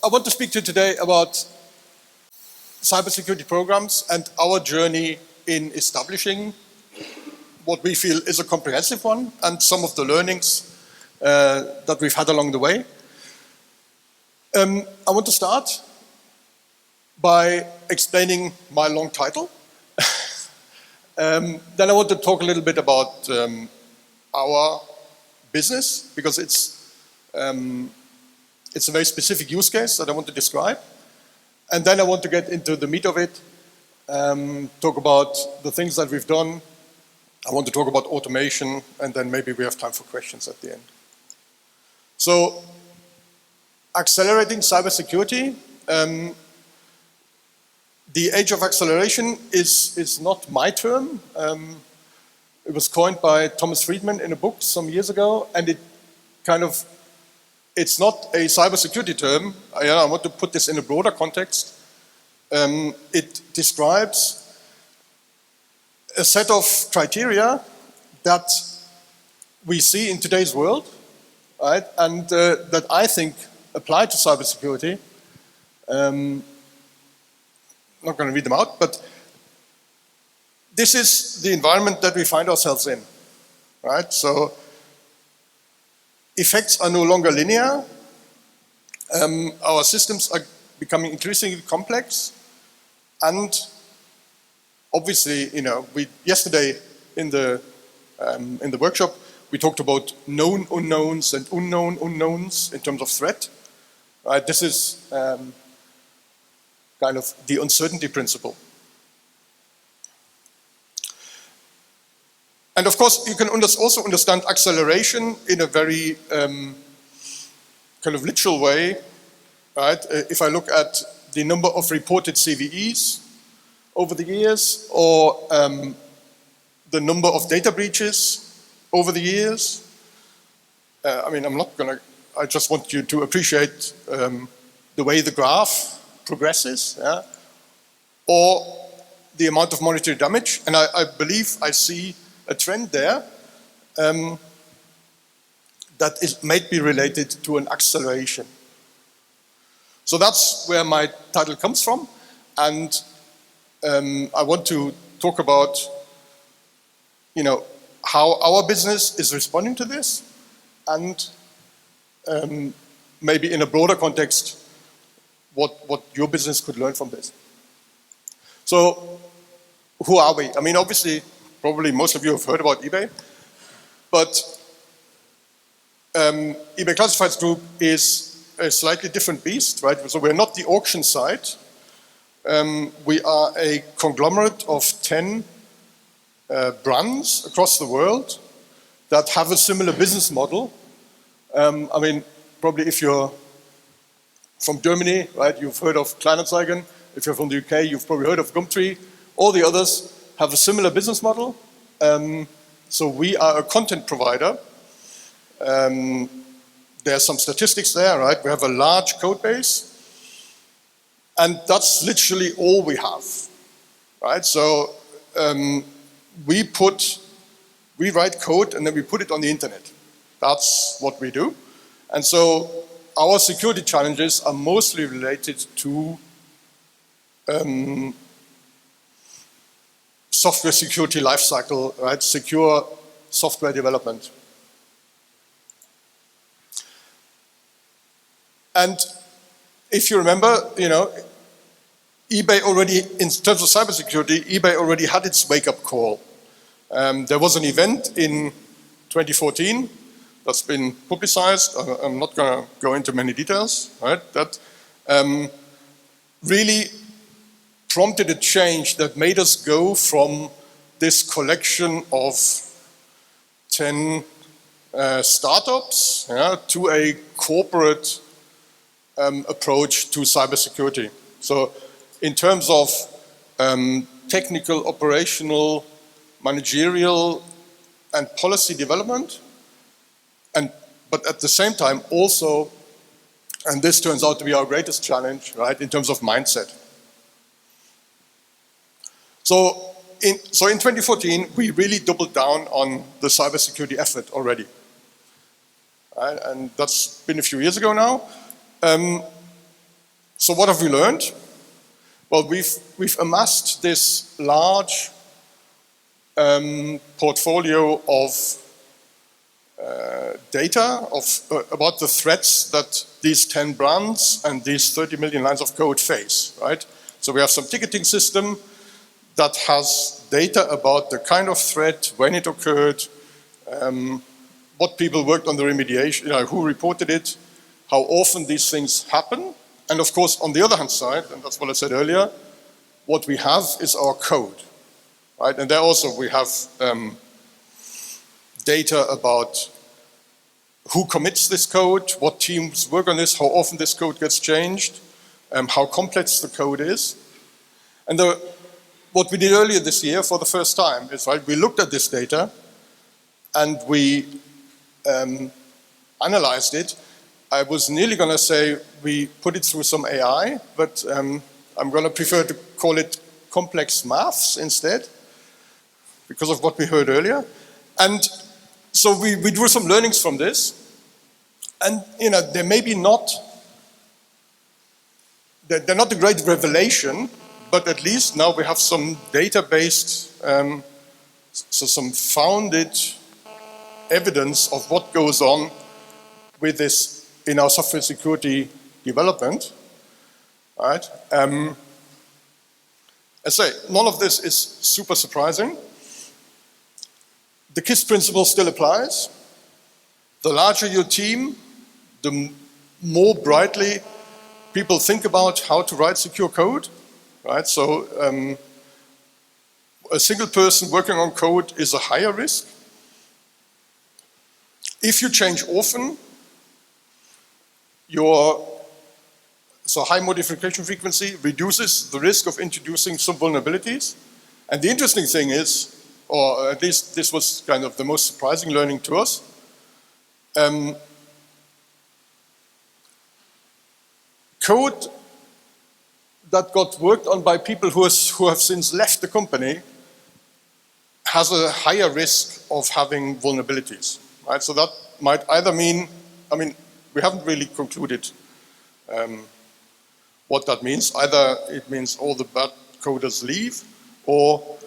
I want to speak to you today about cybersecurity programs and our journey in establishing what we feel is a comprehensive one, and some of the learnings that we've had along the way. I want to start by explaining my long title. Then I want to talk a little bit about our business, because it's a very specific use case that I want to describe. And then I want to get into the meat of it, talk about the things that we've done. I want to talk about automation, and then maybe we have time for questions at the end. So, accelerating cybersecurity. The age of acceleration is not my term. It was coined by Thomas Friedman in a book some years ago, and it's not a cybersecurity term. I want to put this in a broader context. It describes a set of criteria that we see in today's world, right? And that I think apply to cybersecurity. I'm not going to read them out, but this is the environment that we find ourselves in, right? So effects are no longer linear. Our systems are becoming increasingly complex, and obviously, yesterday in the workshop we talked about known unknowns and unknown unknowns in terms of threat. Right? This is kind of the uncertainty principle. And of course, you can also understand acceleration in a very kind of literal way. Right? If I look at the number of reported CVEs over the years, or the number of data breaches over the years, I just want you to appreciate the way the graph progresses, yeah? Or the amount of monetary damage, and I believe I see a trend there that might be related to an acceleration. So that's where my title comes from, and I want to talk about, how our business is responding to this, and maybe in a broader context, what your business could learn from this. So, who are we? Obviously, probably most of you have heard about eBay, but eBay Classifieds Group is a slightly different beast, right? So we're not the auction site. We are a conglomerate of 10 brands across the world that have a similar business model. Probably if you're from Germany, right, you've heard of Kleinanzeigen. If you're from the UK, you've probably heard of Gumtree. All the others have a similar business model. So we are a content provider. There are some statistics there, right? We have a large code base, and that's literally all we have, right? So we write code and then we put it on the internet. That's what we do. And so our security challenges are mostly related to software security lifecycle, right? Secure software development. And if you remember, eBay already, in terms of cybersecurity, eBay already had its wake-up call. There was an event in 2014 that's been publicized. I'm not going to go into many details, right? That really prompted a change that made us go from this collection of 10 startups, yeah, to a corporate approach to cybersecurity. So in terms of technical, operational, managerial, and policy development, but at the same time also, and this turns out to be our greatest challenge, right, in terms of mindset. So in 2014, we really doubled down on the cybersecurity effort already. Right? And that's been a few years ago now. So what have we learned? Well, we've amassed this large portfolio of data about the threats that these 10 brands and these 30 million lines of code face, right? So we have some ticketing system that has data about the kind of threat, when it occurred, what people worked on the remediation, who reported it, how often these things happen. And of course, on the other hand side, and that's what I said earlier, what we have is our code, right? And there also we have data about who commits this code, what teams work on this, how often this code gets changed, how complex the code is. And what we did earlier this year for the first time is, right, we looked at this data and we analyzed it. I was nearly going to say we put it through some AI, but I'm going to prefer to call it complex maths instead, because of what we heard earlier. And so we drew some learnings from this. And they may be not, they're not a great revelation, but at least now we have some data-based, so some founded evidence of what goes on with this in our software security development, right? I say, none of this is super surprising. The KISS principle still applies. The larger your team, the more brightly people think about how to write secure code, right? So a single person working on code is a higher risk. If you change often, so high modification frequency reduces the risk of introducing some vulnerabilities. And the interesting thing is, or at least this was kind of the most surprising learning to us, code that got worked on by people who have since left the company has a higher risk of having vulnerabilities, right? So that might either mean, we haven't really concluded what that means. Either it means all the bad coders leave, or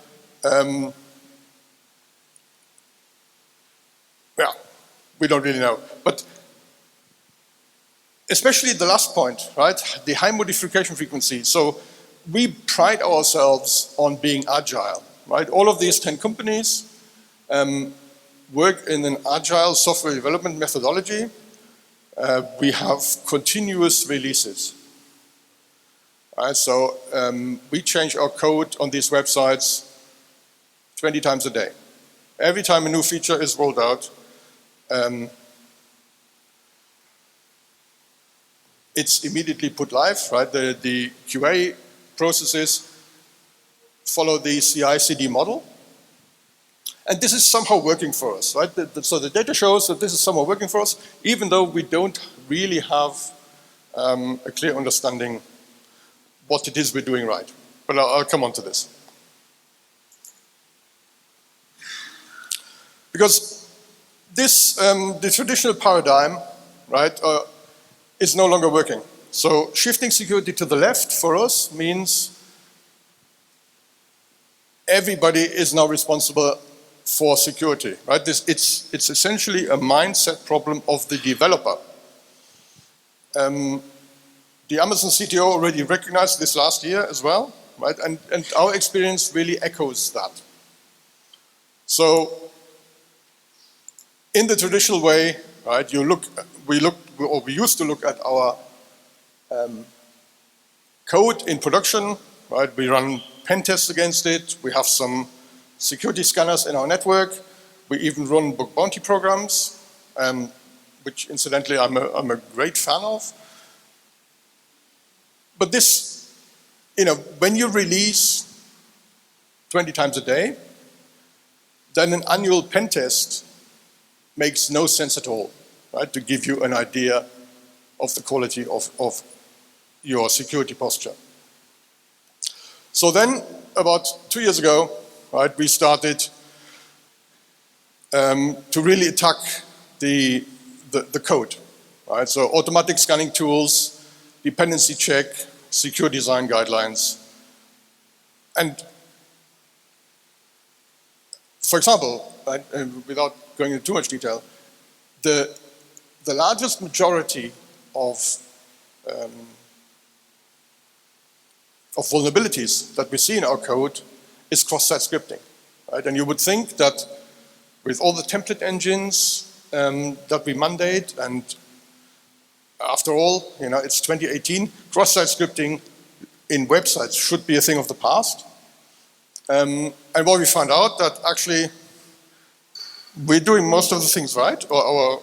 we don't really know. But especially the last point, right? The high modification frequency. So we pride ourselves on being agile, right? All of these 10 companies work in an agile software development methodology. We have continuous releases. Right? So we change our code on these websites 20 times a day. Every time a new feature is rolled out, it's immediately put live, right? The QA processes follow the CI/CD model. And this is somehow working for us, right? So the data shows that this is somehow working for us, even though we don't really have a clear understanding what it is we're doing right. But I'll come on to this. Because this, the traditional paradigm, right, is no longer working. So shifting security to the left for us means everybody is now responsible for security, right? It's essentially a mindset problem of the developer. The Amazon CTO already recognized this last year as well, right? And our experience really echoes that. So in the traditional way, right, we used to look at our code in production, right? We run pen tests against it. We have some security scanners in our network. We even run bug bounty programs, which incidentally I'm a great fan of. But this, when you release 20 times a day, then an annual pen test makes no sense at all, right? To give you an idea of the quality of your security posture. So then, about 2 years ago, right, we started to really attack the code, right? So automatic scanning tools, dependency check, secure design guidelines. And for example, without going into too much detail, the largest majority of vulnerabilities that we see in our code is cross-site scripting, right? And you would think that with all the template engines that we mandate, and after all, it's 2018, cross-site scripting in websites should be a thing of the past. And what we found out that actually we're doing most of the things right, or our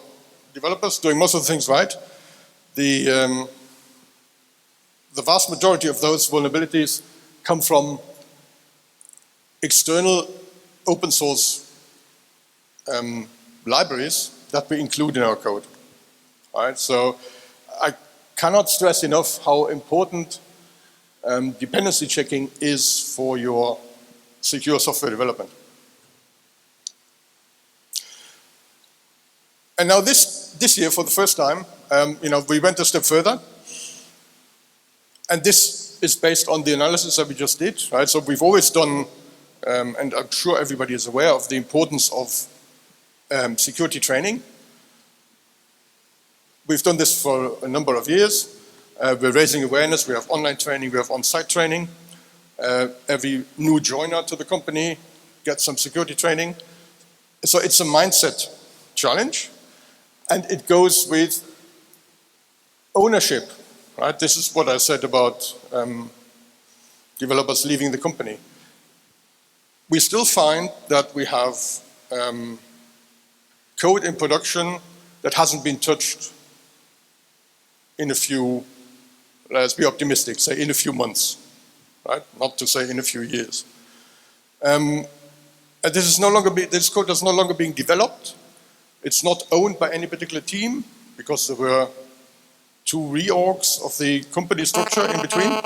developers doing most of the things right. The vast majority of those vulnerabilities come from external open source libraries that we include in our code. All right, so I cannot stress enough how important dependency checking is for your secure software development. And now this year, for the first time, we went a step further. And this is based on the analysis that we just did, right? So we've always done, and I'm sure everybody is aware of the importance of security training. We've done this for a number of years. We're raising awareness. We have online training. We have on-site training. Every new joiner to the company gets some security training. So it's a mindset challenge. And it goes with ownership, right? This is what I said about developers leaving the company. We still find that we have code in production that hasn't been touched in a few, let's be optimistic, say in a few months, right? Not to say in a few years. And this code is no longer being developed. It's not owned by any particular team because there were 2 reorgs of the company structure in between.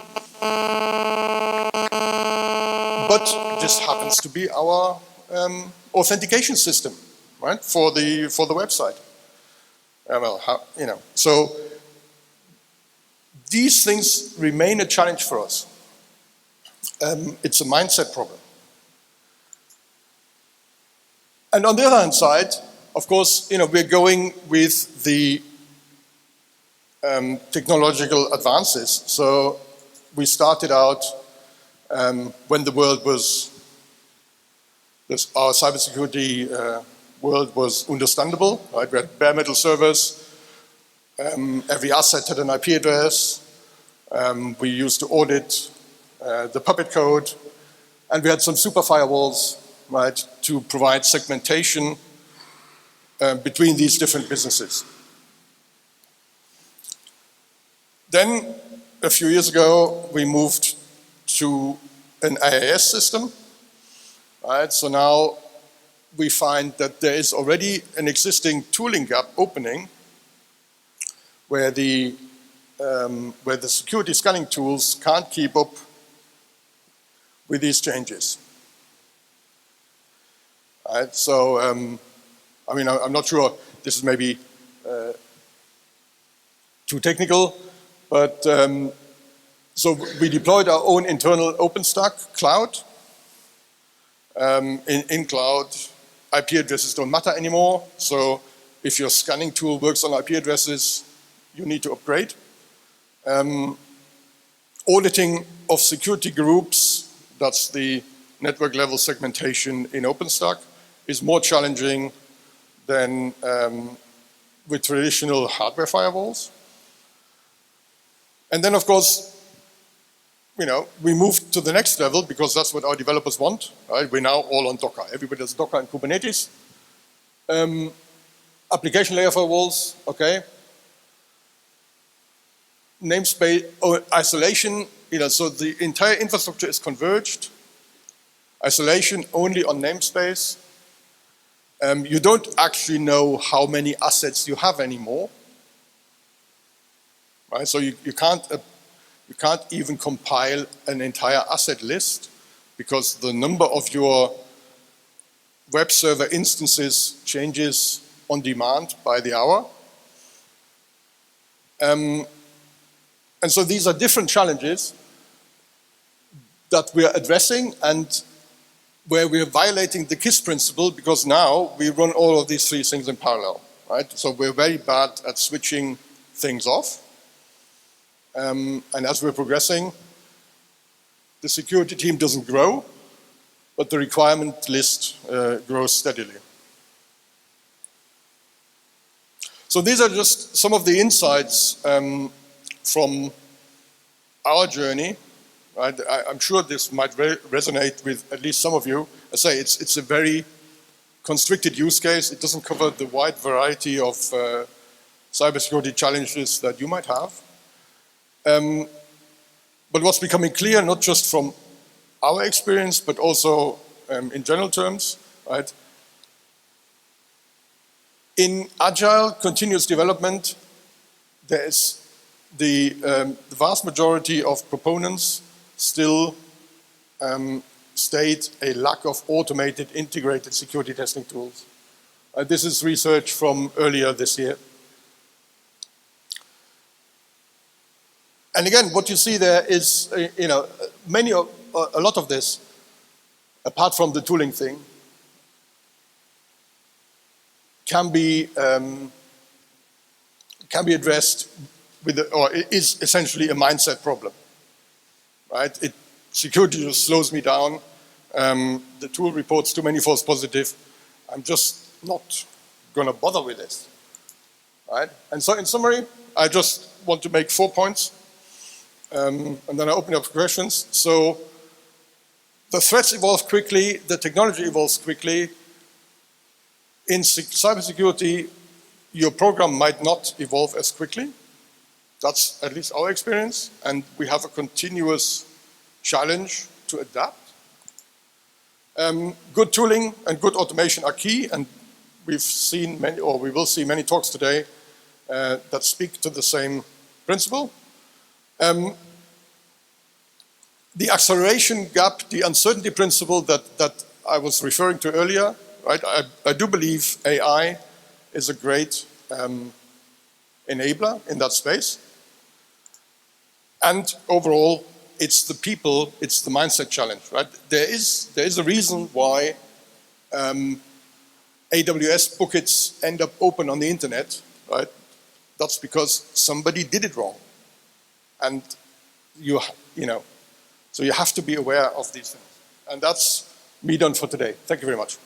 But this happens to be our authentication system, right, for the website. So these things remain a challenge for us. It's a mindset problem. And on the other hand side, of course, we're going with the technological advances. So we started out when the world was, our cybersecurity world was understandable, right? We had bare metal servers. Every asset had an IP address. We used to audit the Puppet code. And we had some super firewalls, right, to provide segmentation between these different businesses. Then, a few years ago, we moved to an IaaS system. Right? So now we find that there is already an existing tooling gap opening where the security scanning tools can't keep up with these changes. Right? So, I'm not sure this is maybe too technical, but so we deployed our own internal OpenStack cloud. In cloud, IP addresses don't matter anymore. So if your scanning tool works on IP addresses, you need to upgrade. Auditing of security groups, that's the network level segmentation in OpenStack, is more challenging than with traditional hardware firewalls. And then, of course, we moved to the next level because that's what our developers want. Right? We're now all on Docker. Everybody has Docker and Kubernetes. Application layer firewalls, okay. Namespace isolation, so the entire infrastructure is converged. Isolation only on namespace. You don't actually know how many assets you have anymore. Right? So you can't even compile an entire asset list because the number of your web server instances changes on demand by the hour. And so these are different challenges that we are addressing and where we are violating the KISS principle, because now we run all of these three things in parallel, right? So we're very bad at switching things off. And as we're progressing, the security team doesn't grow, but the requirement list grows steadily. So these are just some of the insights from our journey. Right? I'm sure this might resonate with at least some of you. I say it's a very constricted use case. It doesn't cover the wide variety of cybersecurity challenges that you might have. But what's becoming clear, not just from our experience, but also in general terms, right? In agile continuous development, there is the vast majority of proponents still state a lack of automated, integrated security testing tools. This is research from earlier this year. And again, what you see there is, a lot of this, apart from the tooling thing, can be addressed with, or is essentially a mindset problem. Right? Security just slows me down. The tool reports too many false positives. I'm just not going to bother with this. Right? And so in summary, I just want to make 4 points. And then I open up questions. So the threats evolve quickly, the technology evolves quickly. In cybersecurity, your program might not evolve as quickly. That's at least our experience, and we have a continuous challenge to adapt. Good tooling and good automation are key, and we've seen many, or we will see many talks today that speak to the same principle. The acceleration gap, the uncertainty principle that I was referring to earlier, right? I do believe AI is a great enabler in that space. And overall, it's the people, it's the mindset challenge, right? There is a reason why AWS buckets end up open on the internet, right? That's because somebody did it wrong. And so you have to be aware of these things. And that's me done for today. Thank you very much.